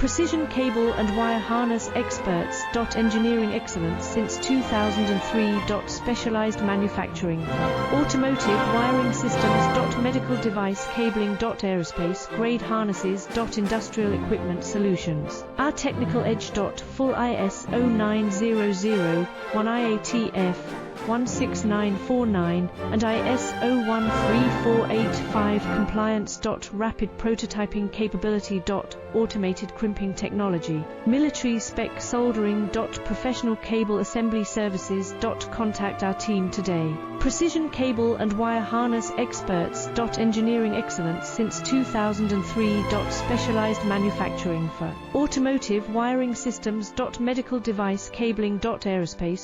Precision cable and wire harness experts. Engineering excellence since 2003. Specialized manufacturing for automotive wiring systems. Medical device cabling. Aerospace grade harnesses. Industrial equipment solutions. Our technical edge. Full ISO 9001 IATF 16949 and ISO 13485 compliance. Rapid prototyping capability. Automated crimping technology. Military spec soldering. Professional cable assembly services. Contact our team today. Precision cable and wire harness experts. Engineering excellence since 2003. Specialized manufacturing for automotive wiring systems. Medical device cabling. Aerospace